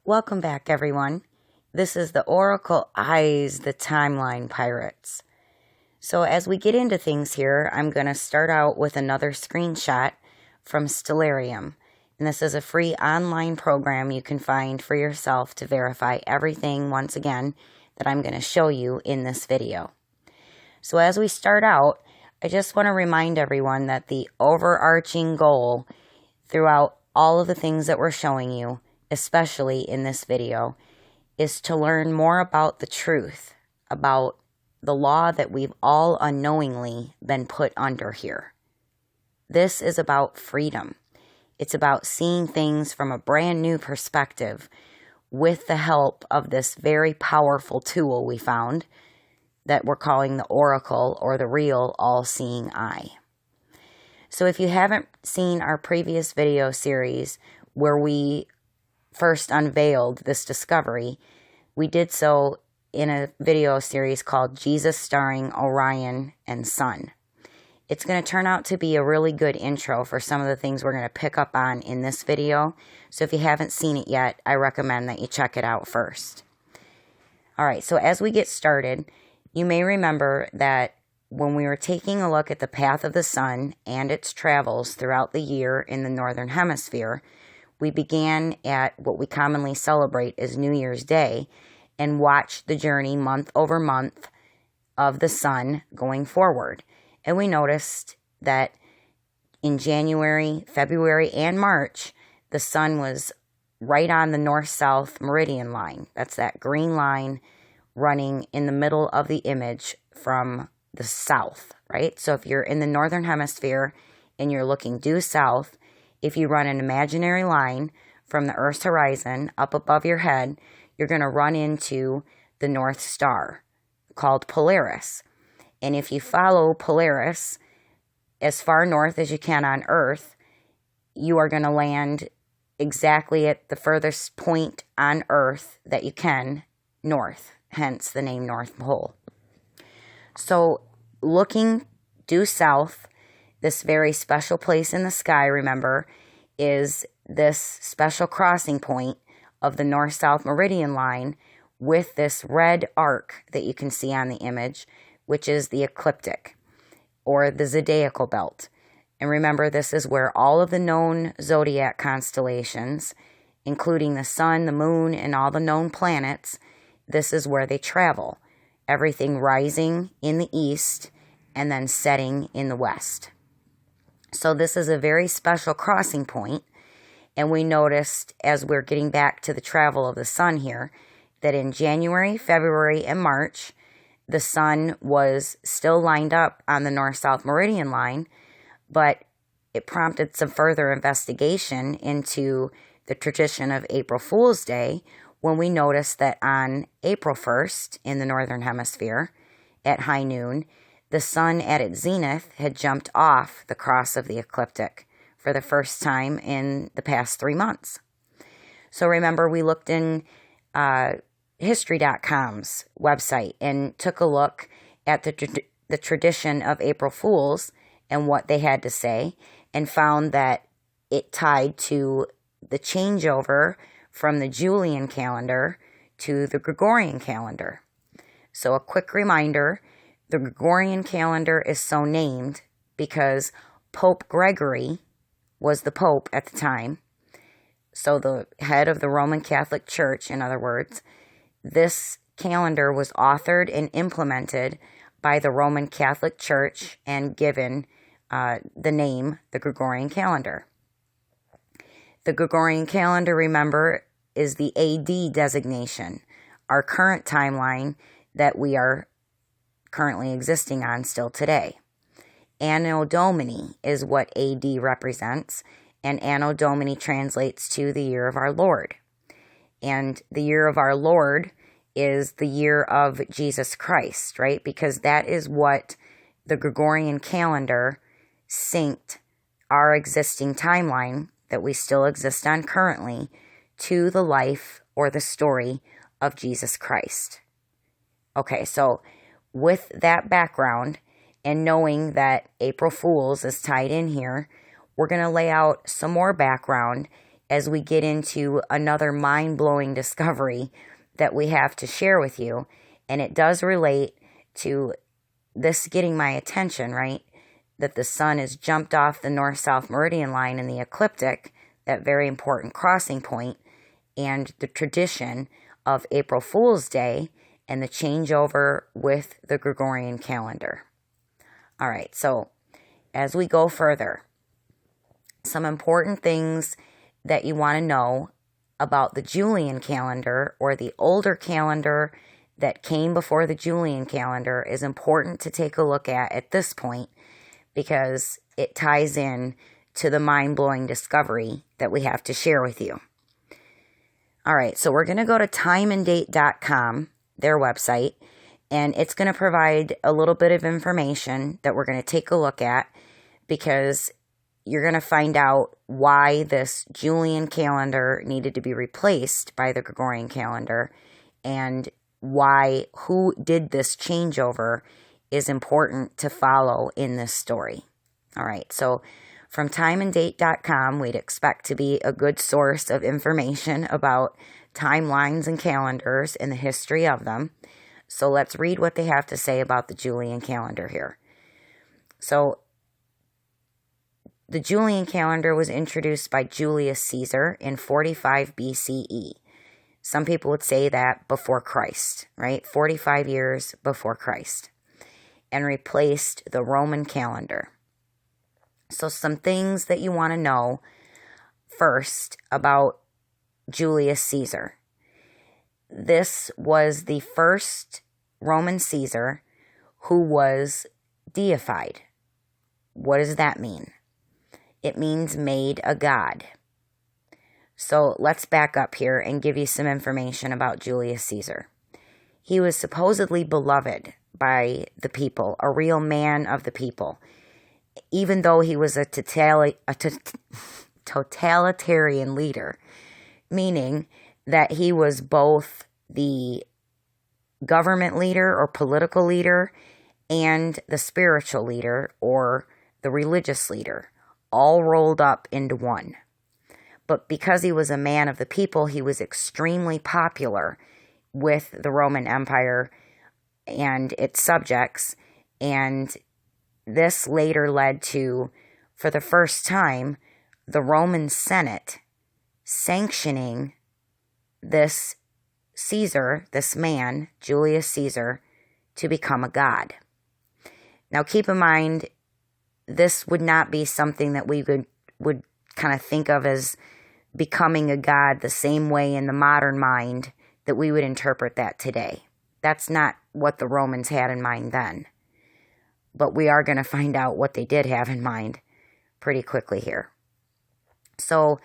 Welcome back, everyone. This is the Oracle Eyes, the Timeline Pirates. So as we get into things here, I'm going to start out with another screenshot from Stellarium. And this is a free online program you can find for yourself to verify everything, once again, that I'm going to show you in this video. So as we start out, I just want to remind everyone that the overarching goal throughout all of the things that we're showing you, especially in this video, is to learn more about the truth, about the law that we've all unknowingly been put under here. This is about freedom. It's about seeing things from a brand new perspective with the help of this very powerful tool we found that we're calling the Oracle, or the real all-seeing eye. So if you haven't seen our previous video series where we first unveiled this discovery, we did so in a video series called Jesus Starring Orion and Sun. It's going to turn out to be a really good intro for some of the things we're going to pick up on in this video. So if you haven't seen it yet, I recommend that you check it out first. All right, so as we get started, you may remember that when we were taking a look at the path of the sun and its travels throughout the year in the Northern Hemisphere, we began at what we commonly celebrate as New Year's Day and watched the journey month over month of the sun going forward. And we noticed that in January, February, and March, the sun was right on the north-south meridian line. That's that green line running in the middle of the image from the south, right? So if you're in the Northern Hemisphere and you're looking due south, if you run an imaginary line from the Earth's horizon up above your head, you're going to run into the North Star, called Polaris. And if you follow Polaris as far north as you can on Earth, you are going to land exactly at the furthest point on Earth that you can, north, hence the name North Pole. So looking due south, this very special place in the sky, remember, is this special crossing point of the north-south meridian line with this red arc that you can see on the image, which is the ecliptic, or the zodiacal belt. And remember, this is where all of the known zodiac constellations, including the sun, the moon, and all the known planets, this is where they travel. Everything rising in the east and then setting in the west. So this is a very special crossing point, and we noticed as we're getting back to the travel of the sun here, that in January, February, and March, the sun was still lined up on the north-south meridian line, but it prompted some further investigation into the tradition of April Fool's Day, when we noticed that on April 1st in the Northern Hemisphere, at high noon, the sun at its zenith had jumped off the cross of the ecliptic for the first time in the past 3 months. So remember, we looked in History.com's website and took a look at the tradition of April Fools and what they had to say, and found that it tied to the changeover from the Julian calendar to the Gregorian calendar. So a quick reminder, the Gregorian calendar is so named because Pope Gregory was the Pope at the time. So the head of the Roman Catholic Church, in other words, this calendar was authored and implemented by the Roman Catholic Church and given the name, the Gregorian calendar. The Gregorian calendar, remember, is the AD designation, our current timeline that we are currently existing on still today. Anno Domini is what AD represents, and Anno Domini translates to the year of our Lord. And the year of our Lord is the year of Jesus Christ, right? Because that is what the Gregorian calendar synced our existing timeline that we still exist on currently to the life or the story of Jesus Christ. Okay, so with that background and knowing that April Fools is tied in here, we're going to lay out some more background as we get into another mind-blowing discovery that we have to share with you. And it does relate to this getting my attention, right? That the sun has jumped off the north-south meridian line in the ecliptic, that very important crossing point, and the tradition of April Fool's Day and the changeover with the Gregorian calendar. All right, so as we go further, some important things that you want to know about the Julian calendar, or the older calendar that came before the Julian calendar, is important to take a look at this point, because it ties in to the mind-blowing discovery that we have to share with you. All right, so we're going to go to timeanddate.com, their website, and it's going to provide a little bit of information that we're going to take a look at, because you're going to find out why this Julian calendar needed to be replaced by the Gregorian calendar, and why who did this changeover is important to follow in this story. All right, so from timeanddate.com, we'd expect to be a good source of information about timelines and calendars and the history of them. So let's read what they have to say about the Julian calendar here. So the Julian calendar was introduced by Julius Caesar in 45 BCE. Some people would say that before Christ, right? 45 years before Christ. And replaced the Roman calendar. So some things that you want to know first about Julius Caesar. This was the first Roman Caesar who was deified. What does that mean? It means made a god. So let's back up here and give you some information about Julius Caesar. He was supposedly beloved by the people, a real man of the people, even though he was a totalitarian leader, meaning that he was both the government leader or political leader and the spiritual leader or the religious leader, all rolled up into one. But because he was a man of the people, he was extremely popular with the Roman Empire and its subjects, and this later led to, for the first time, the Roman Senate sanctioning this Caesar, this man, Julius Caesar, to become a god. Now keep in mind, this would not be something that we would kind of think of as becoming a god the same way in the modern mind that we would interpret that today. That's not what the Romans had in mind then. But we are going to find out what they did have in mind pretty quickly here. So,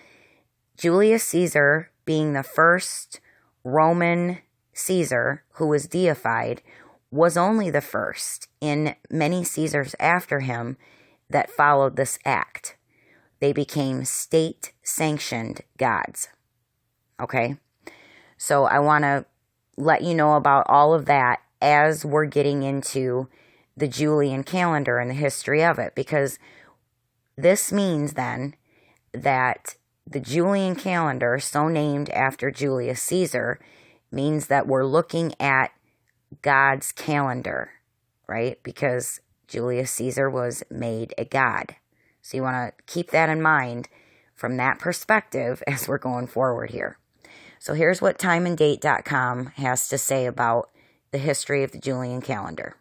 Julius Caesar, being the first Roman Caesar who was deified, was only the first in many Caesars after him that followed this act. They became state-sanctioned gods. Okay? So I want to let you know about all of that as we're getting into the Julian calendar and the history of it, because this means then that the Julian calendar, so named after Julius Caesar, means that we're looking at God's calendar, right? Because Julius Caesar was made a god. So you want to keep that in mind from that perspective as we're going forward here. So here's what timeanddate.com has to say about the history of the Julian calendar.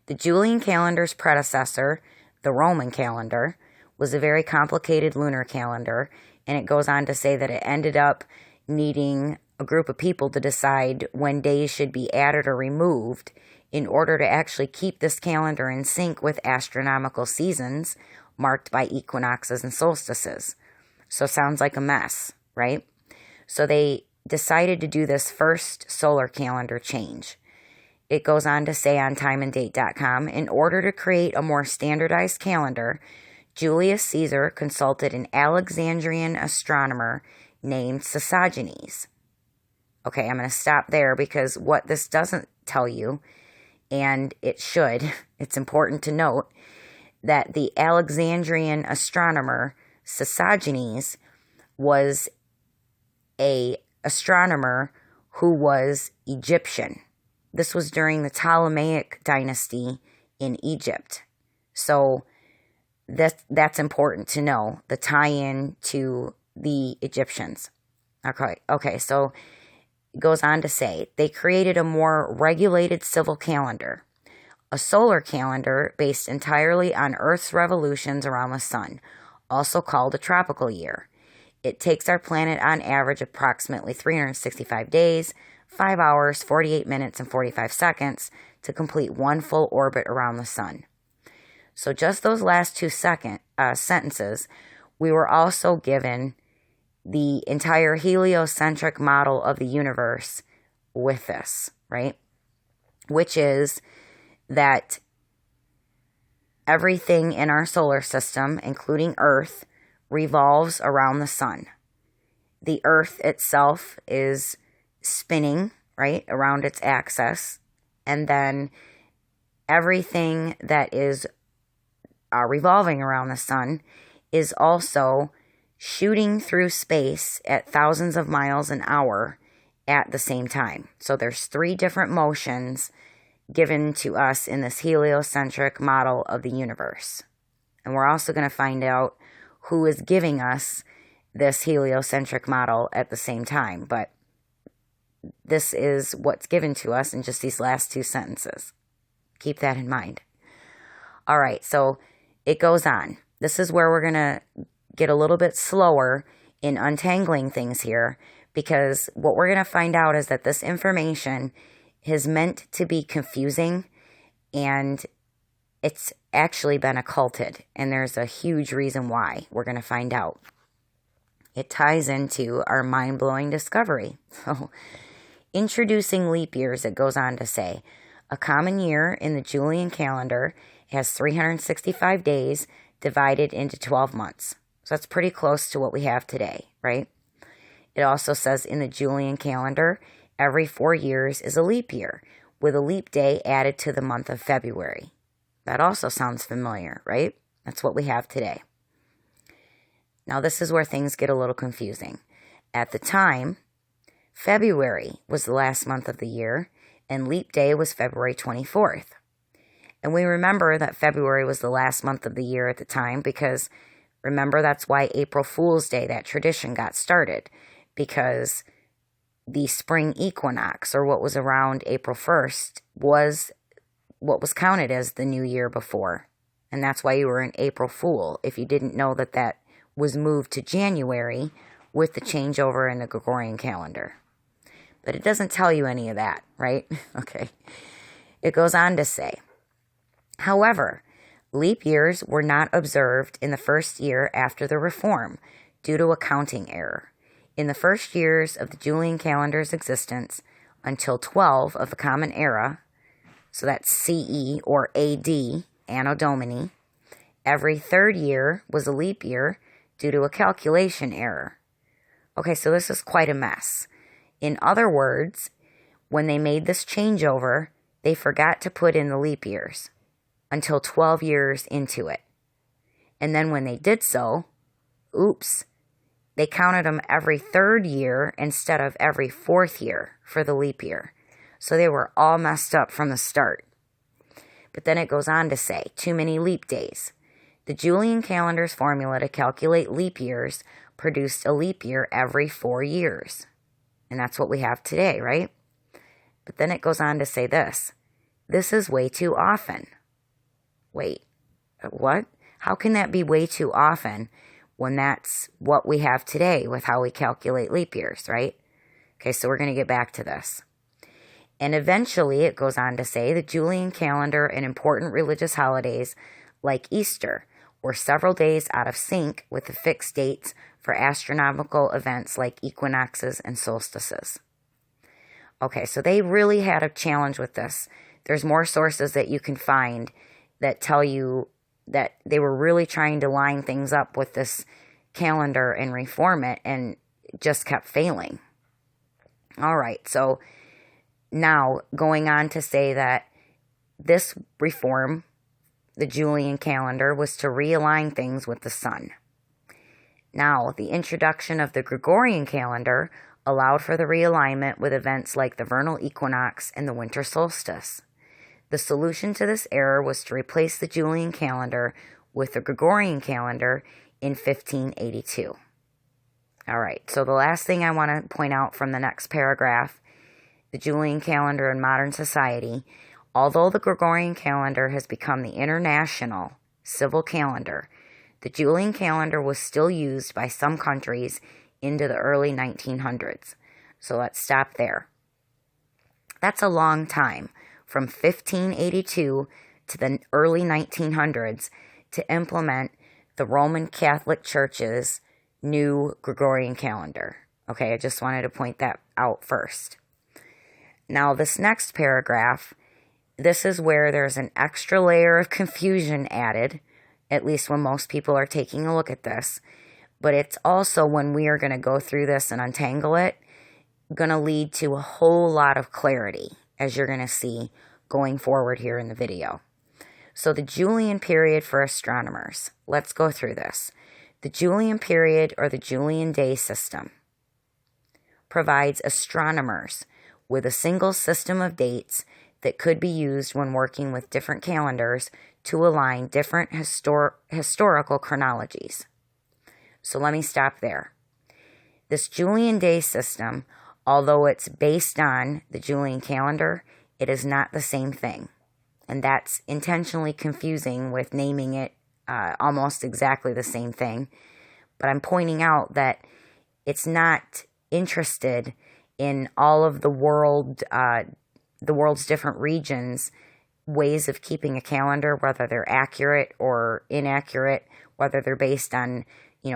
The Julian calendar's predecessor, the Roman calendar, was a very complicated lunar calendar, and it goes on to say that it ended up needing a group of people to decide when days should be added or removed in order to actually keep this calendar in sync with astronomical seasons marked by equinoxes and solstices. So sounds like a mess, right? So they decided to do this first solar calendar change. It goes on to say on timeanddate.com, in order to create a more standardized calendar, Julius Caesar consulted an Alexandrian astronomer named Sosigenes. Okay, I'm going to stop there because what this doesn't tell you, and it should, it's important to note, that the Alexandrian astronomer Sosigenes was a astronomer who was Egyptian. This was during the Ptolemaic dynasty in Egypt. So that's important to know, the tie-in to the Egyptians. Okay, so it goes on to say, they created a more regulated civil calendar, a solar calendar based entirely on Earth's revolutions around the sun, also called a tropical year. It takes our planet on average approximately 365 days, 5 hours, 48 minutes, and 45 seconds to complete one full orbit around the sun. So just those last two sentences, we were also given the entire heliocentric model of the universe with this, right? Which is that everything in our solar system, including Earth, revolves around the sun. The Earth itself is spinning, right, around its axis, and then everything that is revolving around the sun is also shooting through space at thousands of miles an hour at the same time. So there's 3 different motions given to us in this heliocentric model of the universe. And we're also going to find out who is giving us this heliocentric model at the same time. But this is what's given to us in just these last 2 sentences. Keep that in mind. All right, so it goes on. This is where we're going to get a little bit slower in untangling things here, because what we're going to find out is that this information is meant to be confusing, and it's actually been occulted, and there's a huge reason why. We're going to find out. It ties into our mind-blowing discovery. So, introducing leap years, it goes on to say, a common year in the Julian calendar has 365 days divided into 12 months. So that's pretty close to what we have today, right? It also says in the Julian calendar, every 4 years is a leap year, with a leap day added to the month of February. That also sounds familiar, right? That's what we have today. Now, this is where things get a little confusing. At the time, February was the last month of the year, and leap day was February 24th. And we remember that February was the last month of the year at the time because, remember, that's why April Fool's Day, that tradition, got started. Because the spring equinox, or what was around April 1st, was what was counted as the new year before. And that's why you were an April Fool, if you didn't know that that was moved to January with the changeover in the Gregorian calendar. But it doesn't tell you any of that, right? Okay. It goes on to say, however, leap years were not observed in the first year after the reform due to a counting error. In the first years of the Julian calendar's existence, until 12 of the Common Era, so that's CE or AD, Anno Domini, every third year was a leap year due to a calculation error. Okay, so this is quite a mess. In other words, when they made this changeover, they forgot to put in the leap years until 12 years into it. And then when they did so, oops, they counted them every third year instead of every fourth year for the leap year. So they were all messed up from the start. But then it goes on to say, too many leap days. The Julian calendar's formula to calculate leap years produced a leap year every 4 years. And that's what we have today, right? But then it goes on to say this. This is way too often. Wait, what? How can that be way too often when that's what we have today with how we calculate leap years, right? Okay, so we're going to get back to this. And eventually, it goes on to say, the Julian calendar and important religious holidays like Easter were several days out of sync with the fixed dates for astronomical events like equinoxes and solstices. Okay, so they really had a challenge with this. There's more sources that you can find that tell you that they were really trying to line things up with this calendar and reform it, and just kept failing. All right, so now going on to say that this reform, the Julian calendar, was to realign things with the sun. Now, the introduction of the Gregorian calendar allowed for the realignment with events like the vernal equinox and the winter solstice. The solution to this error was to replace the Julian calendar with the Gregorian calendar in 1582. All right, so the last thing I want to point out from the next paragraph, the Julian calendar in modern society, although the Gregorian calendar has become the international civil calendar, the Julian calendar was still used by some countries into the early 1900s. So let's stop there. That's a long time, from 1582 to the early 1900s, to implement the Roman Catholic Church's new Gregorian calendar. Okay, I just wanted to point that out first. Now, this next paragraph, this is where there's an extra layer of confusion added, at least when most people are taking a look at this. But it's also, when we are going to go through this and untangle it, going to lead to a whole lot of clarity, as you're going to see going forward here in the video. So the Julian period for astronomers. Let's go through this. The Julian period, or the Julian day system, provides astronomers with a single system of dates that could be used when working with different calendars to align different historical chronologies. So let me stop there. This Julian day system, although it's based on the Julian calendar, it is not the same thing. And that's intentionally confusing with naming it almost exactly the same thing. But I'm pointing out that it's not interested in all of the world's different regions' ways of keeping a calendar, whether they're accurate or inaccurate, whether they're based on,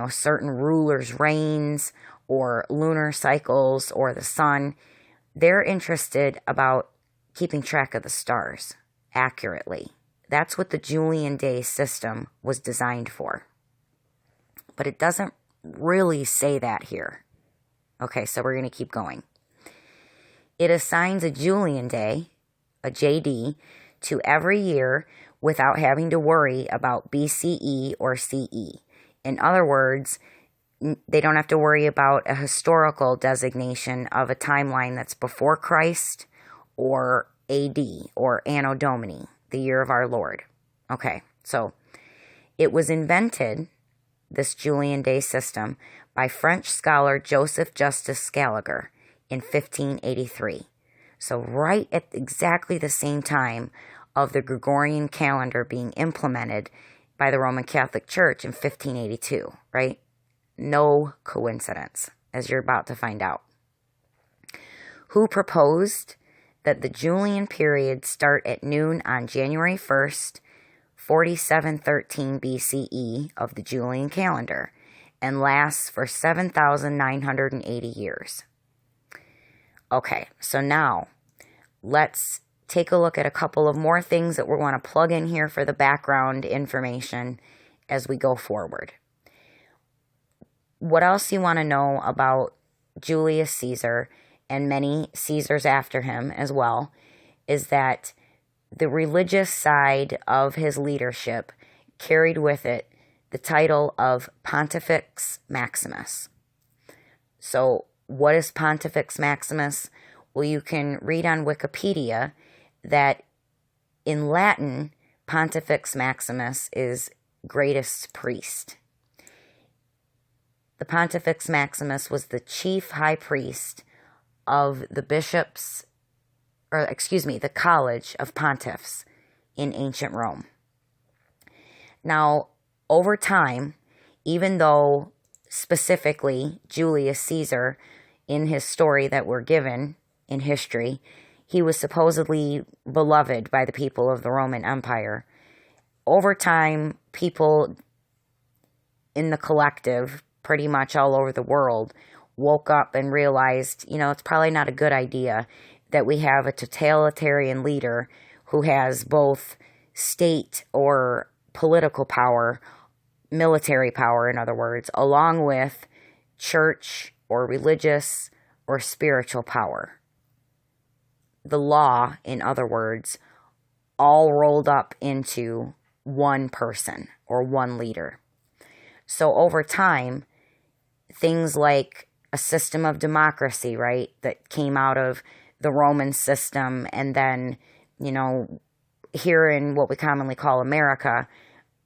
certain rulers' reigns or lunar cycles or the sun. They're interested about keeping track of the stars accurately. That's what the Julian day system was designed for. But it doesn't really say that here. Okay, so we're going to keep going. It assigns a Julian day, a JD, to every year without having to worry about BCE or CE. In other words, they don't have to worry about a historical designation of a timeline that's before Christ or AD or Anno Domini, the year of our Lord. Okay, so it was invented, this Julian day system, by French scholar Joseph Justus Scaliger in 1583. So right at exactly the same time of the Gregorian calendar being implemented by the Roman Catholic Church in 1582, right? No coincidence, as you're about to find out. Who proposed that the Julian period start at noon on January 1st, 4713 BCE of the Julian calendar and lasts for 7,980 years. Okay, so now let's take a look at a couple of more things that we want to plug in here for the background information as we go forward. What else you want to know about Julius Caesar and many Caesars after him as well is that the religious side of his leadership carried with it the title of Pontifex Maximus. So what is Pontifex Maximus? Well, you can read on Wikipedia that in Latin, Pontifex Maximus is greatest priest. The Pontifex Maximus was the chief high priest of the the College of Pontiffs in ancient Rome. Now, over time, even though specifically Julius Caesar, in his story that we're given in history, he was supposedly beloved by the people of the Roman Empire, over time, people in the collective, pretty much all over the world, woke up and realized, it's probably not a good idea that we have a totalitarian leader who has both state or political power, military power, in other words, along with church or religious or spiritual power. The law, in other words, all rolled up into one person or one leader. So over time, things like a system of democracy, right, that came out of the Roman system, and then, here in what we commonly call America,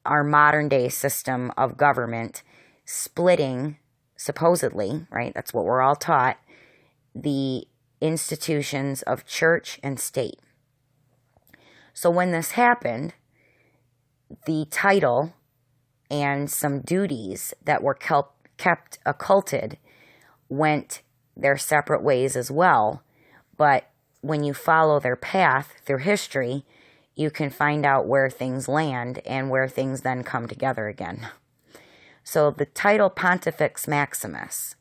our modern day system of government, splitting, supposedly, right, that's what we're all taught, the institutions of church and state. So when this happened, the title and some duties that were kept occulted went their separate ways as well. But when you follow their path through history, you can find out where things land and where things then come together again. So the title Pontifex Maximus,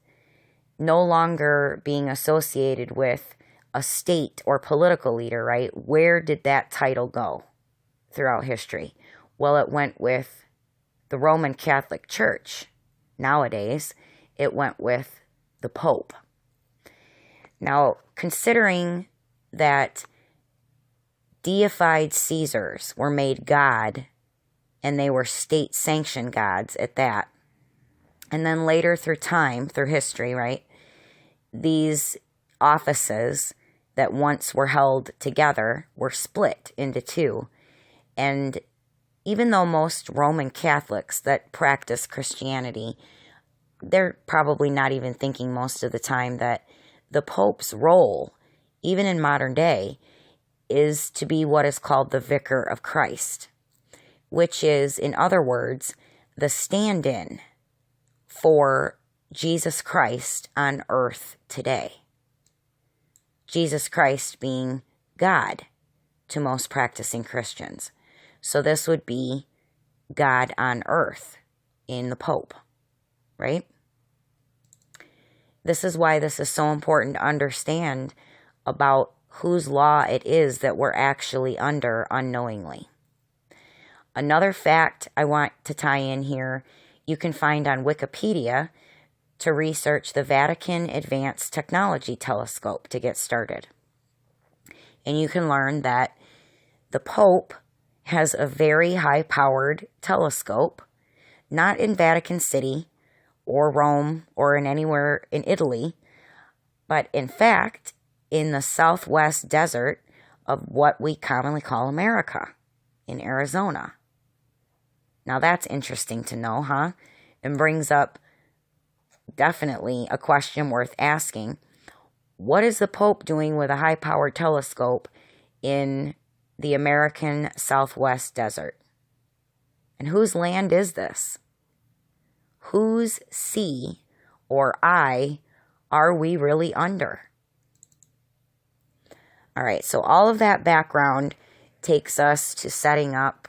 no longer being associated with a state or political leader, right? Where did that title go throughout history? Well, it went with the Roman Catholic Church. Nowadays, it went with the Pope. Now, considering that deified Caesars were made God, and they were state-sanctioned gods at that, and then later through time, through history, right, these offices that once were held together were split into two. And even though most Roman Catholics that practice Christianity, they're probably not even thinking most of the time that the Pope's role, even in modern day, is to be what is called the Vicar of Christ, which is, in other words, the stand-in for Jesus Christ on earth today. Jesus Christ being God to most practicing Christians. So this would be God on earth in the Pope, right? This is why this is so important to understand about whose law it is that we're actually under unknowingly. Another fact I want to tie in here, you can find on Wikipedia to research the Vatican Advanced Technology Telescope to get started. And you can learn that the Pope has a very high-powered telescope, not in Vatican City or Rome or in anywhere in Italy, but in fact in the southwest desert of what we commonly call America, in Arizona. Now that's interesting to know, huh? And brings up definitely a question worth asking. What is the Pope doing with a high-powered telescope in the American Southwest desert? And whose land is this? Whose sea or eye are we really under? All right, so all of that background takes us to setting up,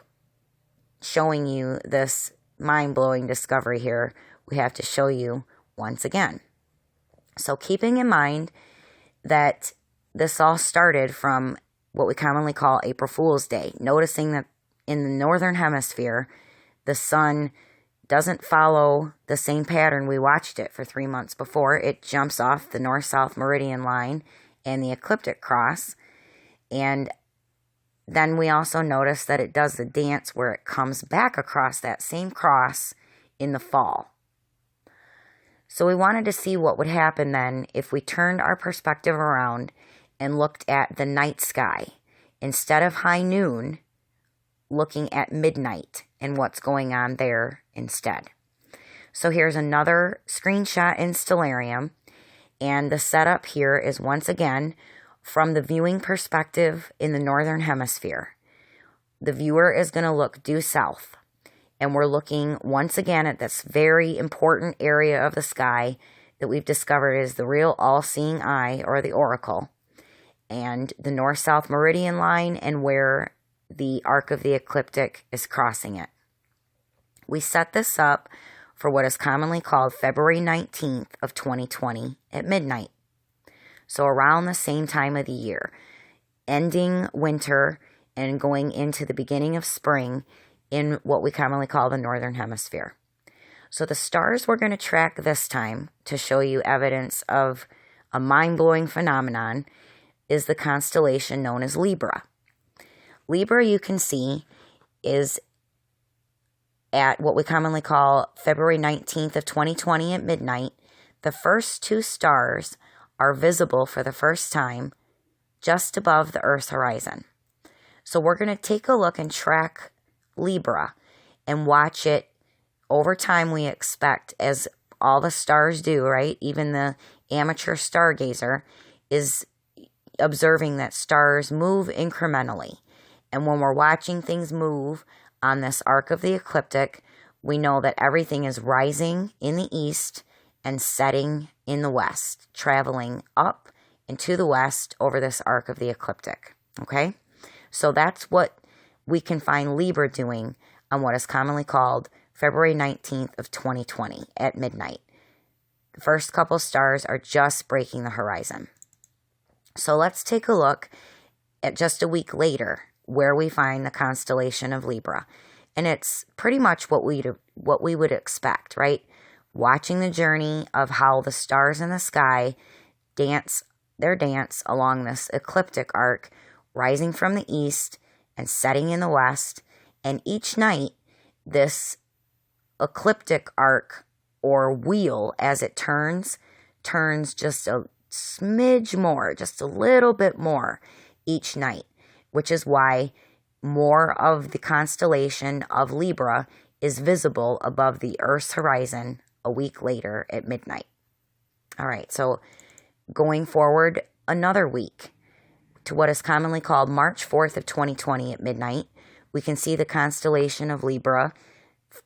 showing you this mind-blowing discovery here we have to show you once again. So keeping in mind that this all started from what we commonly call April Fool's Day, noticing that in the northern hemisphere, the sun doesn't follow the same pattern we watched it for 3 months before. It jumps off the north-south meridian line and the ecliptic cross. And then we also notice that it does the dance where it comes back across that same cross in the fall. So we wanted to see what would happen then if we turned our perspective around and looked at the night sky. Instead of high noon, looking at midnight and what's going on there instead. So here's another screenshot in Stellarium, and the setup here is once again from the viewing perspective in the northern hemisphere. The viewer is going to look due south, and we're looking once again at this very important area of the sky that we've discovered is the real all-seeing eye, or the oracle, and the north-south meridian line and where the arc of the ecliptic is crossing it. We set this up for what is commonly called February 19th of 2020 at midnight. So around the same time of the year, ending winter and going into the beginning of spring in what we commonly call the northern hemisphere. So the stars we're going to track this time to show you evidence of a mind-blowing phenomenon is the constellation known as Libra. Libra, you can see, is at what we commonly call February 19th of 2020 at midnight, the first two stars are visible for the first time just above the Earth's horizon. So we're going to take a look and track Libra and watch it over time, we expect, as all the stars do, right? Even the amateur stargazer is observing that stars move incrementally. And when we're watching things move on this arc of the ecliptic, we know that everything is rising in the east and setting in the west, traveling up and to the west over this arc of the ecliptic. Okay? So that's what we can find Libra doing on what is commonly called February 19th of 2020 at midnight. The first couple stars are just breaking the horizon. So let's take a look at just a week later where we find the constellation of Libra. And it's pretty much what we would expect, right? Watching the journey of how the stars in the sky dance their dance along this ecliptic arc, rising from the east and setting in the west. And each night, this ecliptic arc or wheel, as it turns just a smidge more, just a little bit more each night, which is why more of the constellation of Libra is visible above the Earth's horizon a week later at midnight. All right, so going forward another week to what is commonly called March 4th of 2020 at midnight, we can see the constellation of Libra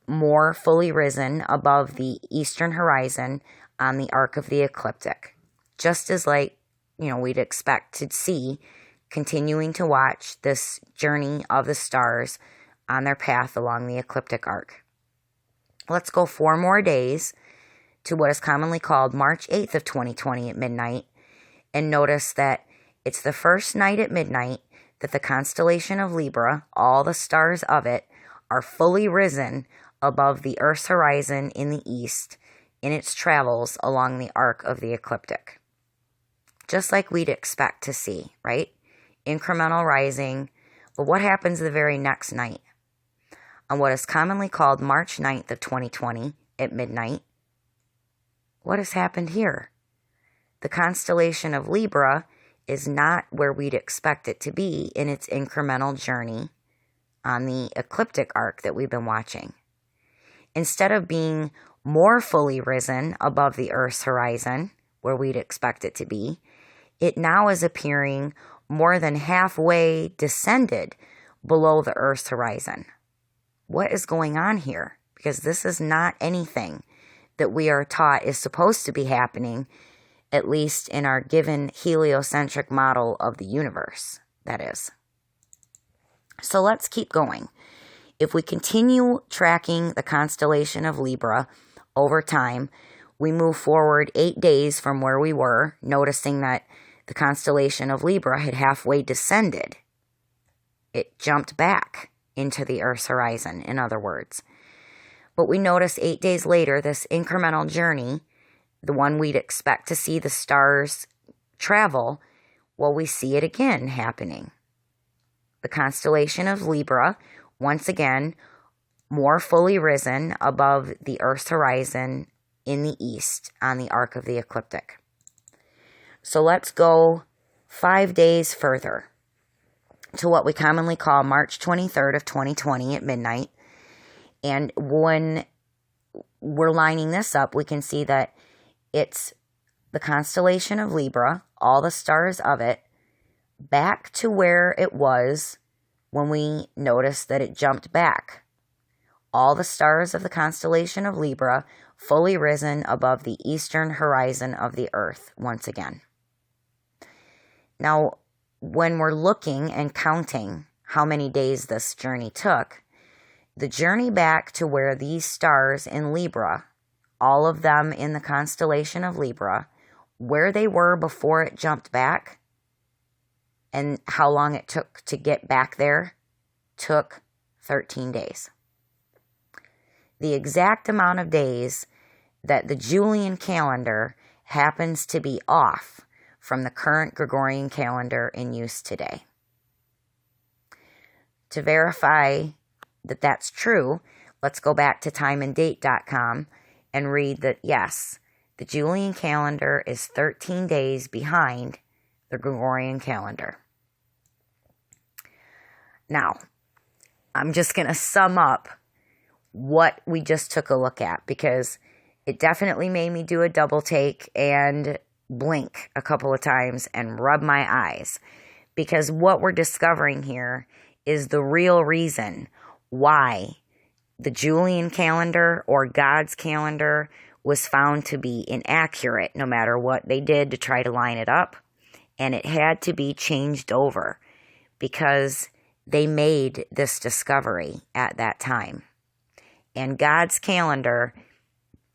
more fully risen above the eastern horizon on the arc of the ecliptic. Just as we'd expect to see, continuing to watch this journey of the stars on their path along the ecliptic arc. Let's go 4 more days to what is commonly called March 8th of 2020 at midnight, and notice that it's the first night at midnight that the constellation of Libra, all the stars of it, are fully risen above the Earth's horizon in the east in its travels along the arc of the ecliptic. Just like we'd expect to see, right? Incremental rising. But what happens the very next night? On what is commonly called March 9th of 2020 at midnight, what has happened here? The constellation of Libra is not where we'd expect it to be in its incremental journey on the ecliptic arc that we've been watching. Instead of being more fully risen above the Earth's horizon, where we'd expect it to be, it now is appearing more than halfway descended below the Earth's horizon. What is going on here? Because this is not anything that we are taught is supposed to be happening, at least in our given heliocentric model of the universe, that is. So let's keep going. If we continue tracking the constellation of Libra over time, we move forward 8 days from where we were, noticing that the constellation of Libra had halfway descended. It jumped back into the Earth's horizon, in other words. But we notice 8 days later, this incremental journey, the one we'd expect to see the stars travel, well, we see it again happening. The constellation of Libra, once again, more fully risen above the Earth's horizon in the east on the arc of the ecliptic. So let's go 5 days further to what we commonly call March 23rd of 2020 at midnight. And when we're lining this up, we can see that it's the constellation of Libra, all the stars of it, back to where it was when we noticed that it jumped back. All the stars of the constellation of Libra fully risen above the eastern horizon of the Earth once again. Now, when we're looking and counting how many days this journey took, the journey back to where these stars in Libra, all of them in the constellation of Libra, where they were before it jumped back, and how long it took to get back there, took 13 days. The exact amount of days that the Julian calendar happens to be off from the current Gregorian calendar in use today. To verify that that's true, let's go back to timeanddate.com and read that, yes, The Julian calendar is 13 days behind the Gregorian calendar. Now, I'm just going to sum up what we just took a look at, because it definitely made me do a double take and blink a couple of times and rub my eyes, because what we're discovering here is the real reason why the Julian calendar, or God's calendar, was found to be inaccurate no matter what they did to try to line it up, and it had to be changed over because they made this discovery at that time. And God's calendar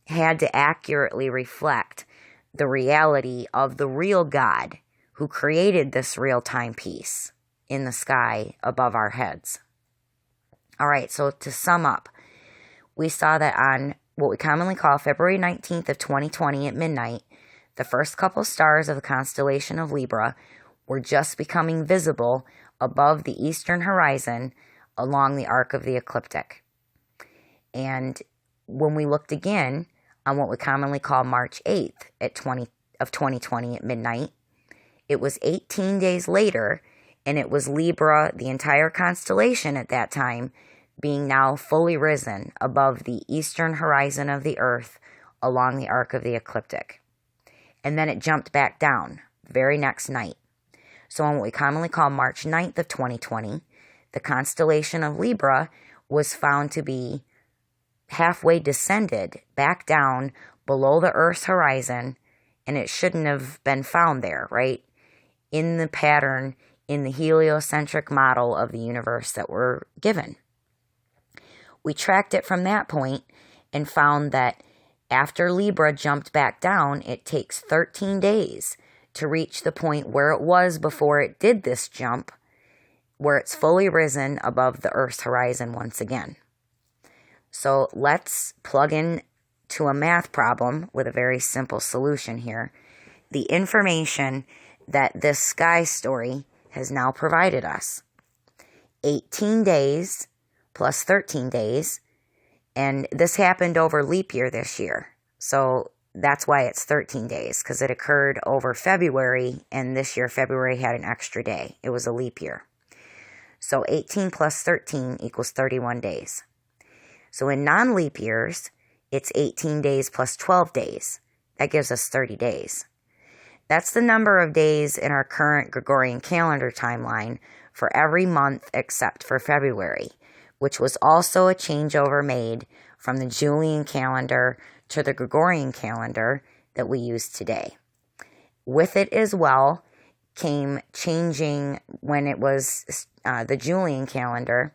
had to accurately reflect the reality of the real God who created this real timepiece in the sky above our heads. All right, so to sum up, we saw that on what we commonly call February 19th of 2020 at midnight, the first couple stars of the constellation of Libra were just becoming visible above the eastern horizon along the arc of the ecliptic. And when we looked again on what we commonly call March 8th of 2020 at midnight, it was 18 days later, and it was Libra, the entire constellation at that time, being now fully risen above the eastern horizon of the Earth along the arc of the ecliptic. And then it jumped back down very next night. So on what we commonly call March 9th of 2020, the constellation of Libra was found to be halfway descended back down below the Earth's horizon, and it shouldn't have been found there, right? In the pattern, in the heliocentric model of the universe that we're given. We tracked it from that point and found that after Libra jumped back down, it takes 13 days to reach the point where it was before it did this jump, where it's fully risen above the Earth's horizon once again. So let's plug in to a math problem with a very simple solution here. The information that this sky story has now provided us. 18 days plus 13 days, and this happened over leap year this year. So that's why it's 13 days, because it occurred over February, and this year February had an extra day. It was a leap year. So 18 plus 13 equals 31 days. So in non-leap years, it's 18 days plus 12 days. That gives us 30 days. That's the number of days in our current Gregorian calendar timeline for every month except for February, which was also a changeover made from the Julian calendar to the Gregorian calendar that we use today. With it as well came changing, when it was the Julian calendar,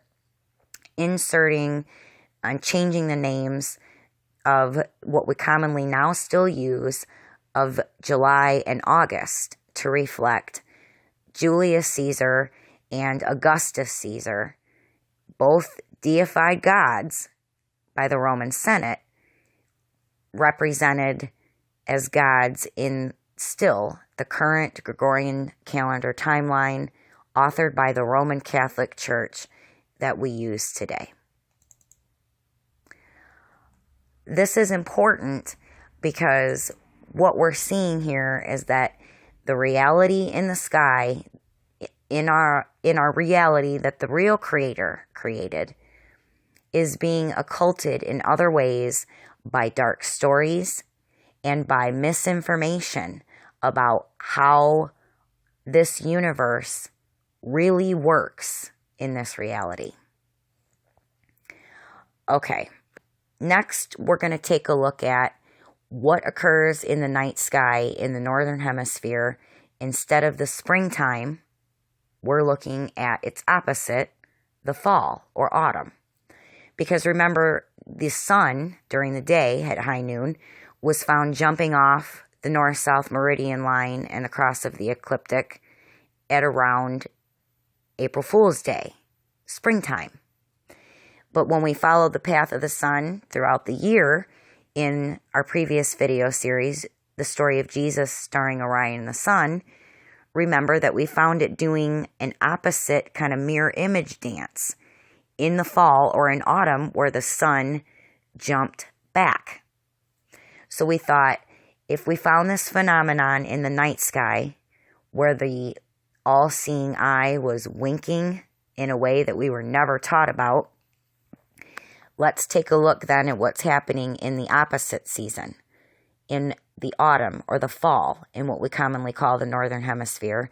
inserting and changing the names of what we commonly now still use of July and August to reflect Julius Caesar and Augustus Caesar, both deified gods by the Roman Senate, represented as gods in still the current Gregorian calendar timeline authored by the Roman Catholic Church that we use today. This is important because what we're seeing here is that the reality in the sky, in our reality that the real creator created, is being occulted in other ways by dark stories and by misinformation about how this universe really works in this reality. Okay, next we're going to take a look at what occurs in the night sky in the northern hemisphere. Instead of the springtime, we're looking at its opposite, the fall or autumn. Because remember, the sun during the day at high noon was found jumping off the north-south meridian line and the cross of the ecliptic at around April Fool's Day, springtime. But when we follow the path of the sun throughout the year, in our previous video series, the story of Jesus starring Orion and the sun, remember that we found it doing an opposite kind of mirror image dance in the fall or in autumn where the sun jumped back. So we thought, If we found this phenomenon in the night sky where the all-seeing eye was winking in a way that we were never taught about, let's take a look then at what's happening in the opposite season, in the autumn or the fall, in what we commonly call the Northern Hemisphere,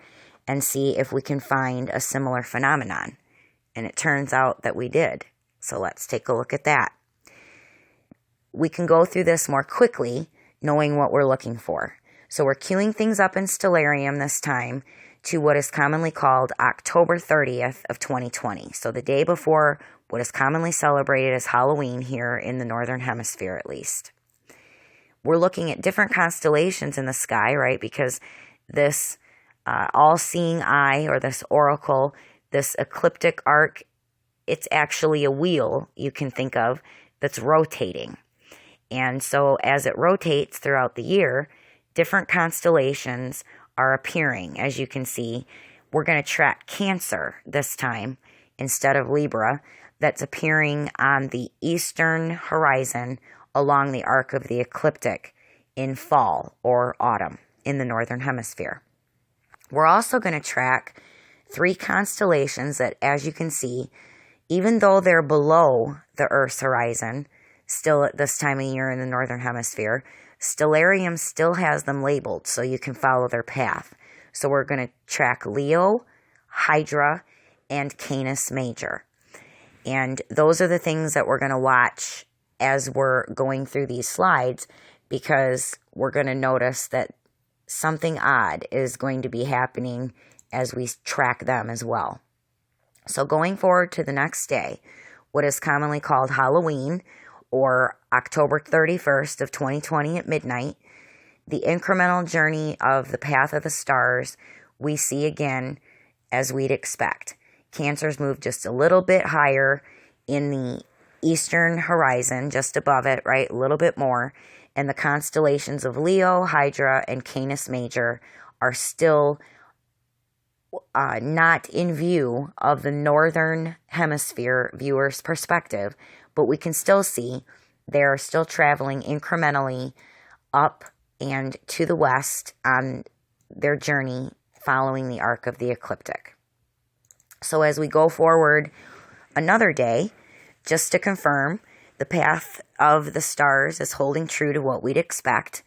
and see if we can find a similar phenomenon. And it turns out that we did. So let's take a look at that. We can go through this more quickly, knowing what we're looking for. So we're queuing things up in Stellarium this time to what is commonly called October 30th of 2020. So the day before what is commonly celebrated as Halloween here in the Northern Hemisphere, at least. We're looking at different constellations in the sky, right? Because this all-seeing eye, or this oracle, this ecliptic arc, it's actually a wheel you can think of that's rotating. And so as it rotates throughout the year, different constellations are appearing. As you can see, we're going to track Cancer this time instead of Libra, that's appearing on the eastern horizon along the arc of the ecliptic in fall or autumn in the Northern Hemisphere. We're also going to track 3 constellations that, as you can see, even though they're below the Earth's horizon, still at this time of year in the Northern Hemisphere, Stellarium still has them labeled so you can follow their path. So we're going to track Leo, Hydra, and Canis Major. And those are the things that we're going to watch as we're going through these slides, because we're going to notice that something odd is going to be happening as we track them as well. So going forward to the next day, what is commonly called Halloween, or October 31st of 2020 at midnight, the incremental journey of the path of the stars we see again as we'd expect. Cancer's moved just a little bit higher in the eastern horizon, just above it, right? A little bit more. And the constellations of Leo, Hydra, and Canis Major are still not in view of the Northern Hemisphere viewer's perspective, but we can still see they are still traveling incrementally up and to the west on their journey following the arc of the ecliptic. So as we go forward another day, just to confirm, the path of the stars is holding true to what we'd expect.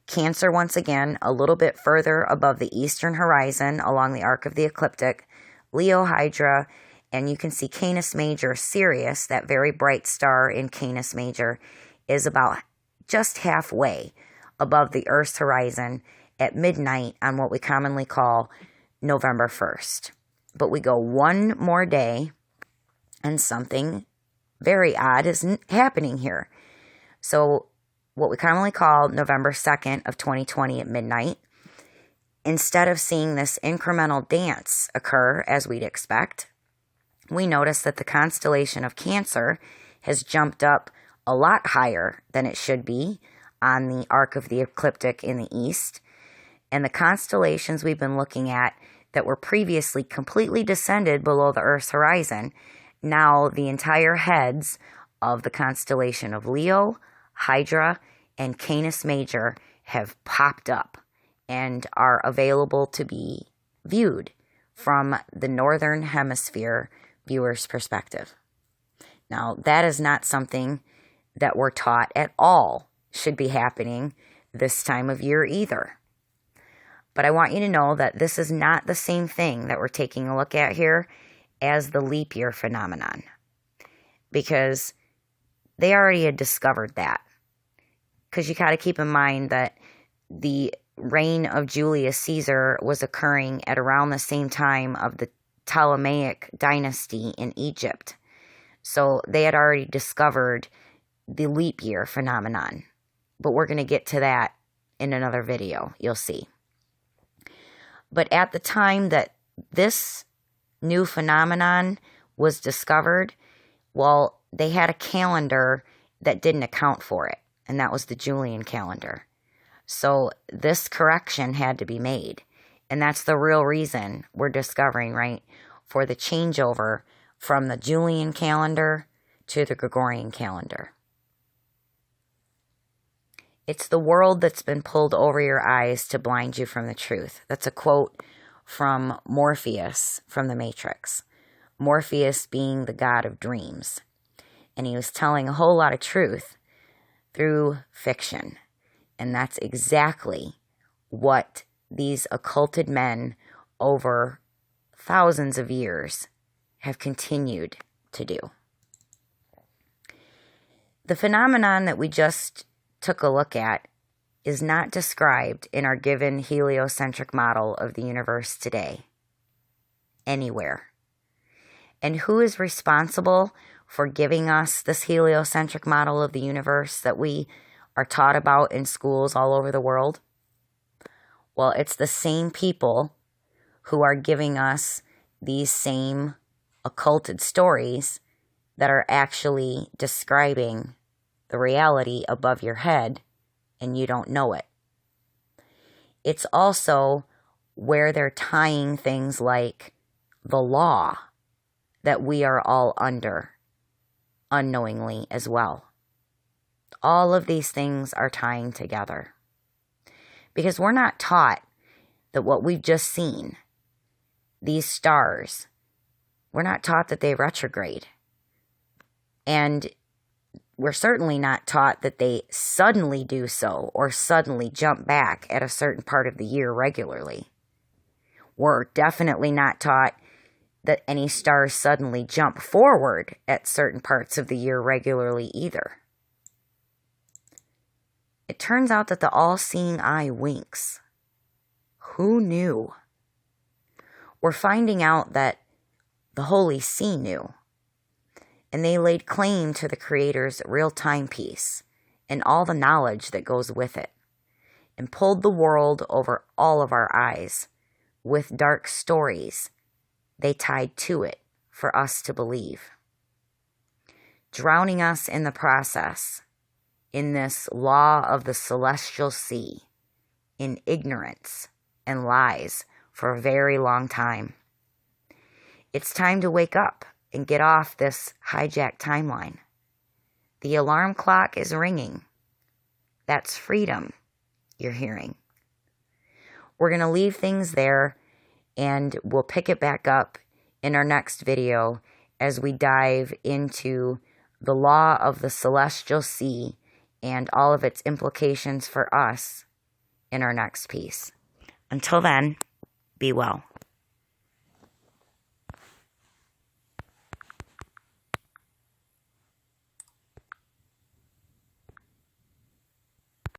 Cancer, once again, a little bit further above the eastern horizon along the arc of the ecliptic. Leo, Hydra, and you can see Canis Major, Sirius, that very bright star in Canis Major, is about just halfway above the Earth's horizon at midnight on what we commonly call November 1st. But we go one more day, and something very odd is happening here. So what we commonly call November 2nd of 2020 at midnight, instead of seeing this incremental dance occur as we'd expect, we notice that the constellation of Cancer has jumped up a lot higher than it should be on the arc of the ecliptic in the east. And the constellations we've been looking at that were previously completely descended below the Earth's horizon, now the entire heads of the constellation of Leo, Hydra, and Canis Major have popped up and are available to be viewed from the Northern Hemisphere viewer's perspective. Now, that is not something that we're taught at all should be happening this time of year either. But I want you to know that this is not the same thing that we're taking a look at here as the leap year phenomenon, because they already had discovered that. Because you got to keep in mind that the reign of Julius Caesar was occurring at around the same time of the Ptolemaic dynasty in Egypt. So they had already discovered the leap year phenomenon. But we're going to get to that in another video, you'll see. But at the time that this new phenomenon was discovered, well, they had a calendar that didn't account for it, and that was the Julian calendar. So this correction had to be made, and that's the real reason we're discovering, right, for the changeover from the Julian calendar to the Gregorian calendar. It's the world that's been pulled over your eyes to blind you from the truth. That's a quote from Morpheus from The Matrix. Morpheus being the god of dreams. And he was telling a whole lot of truth through fiction. And that's exactly what these occulted men over thousands of years have continued to do. The phenomenon that we just took a look at is not described in our given heliocentric model of the universe today, anywhere. And who is responsible for giving us this heliocentric model of the universe that we are taught about in schools all over the world? Well, it's the same people who are giving us these same occulted stories that are actually describing the reality above your head, and you don't know it. It's also where they're tying things like the law that we are all under unknowingly as well. All of these things are tying together. Because we're not taught that what we've just seen, these stars, we're not taught that they retrograde. And we're certainly not taught that they suddenly do so or suddenly jump back at a certain part of the year regularly. We're definitely not taught that any stars suddenly jump forward at certain parts of the year regularly either. It turns out that the all-seeing eye winks. Who knew? We're finding out that the Holy See knew. And they laid claim to the Creator's real timepiece and all the knowledge that goes with it, and pulled the world over all of our eyes with dark stories they tied to it for us to believe, drowning us in the process in this law of the celestial sea, in ignorance and lies for a very long time. It's time to wake up and get off this hijacked timeline. The alarm clock is ringing. That's freedom you're hearing. We're going to leave things there, and we'll pick it back up in our next video as we dive into the law of the celestial sea and all of its implications for us in our next piece. Until then, be well.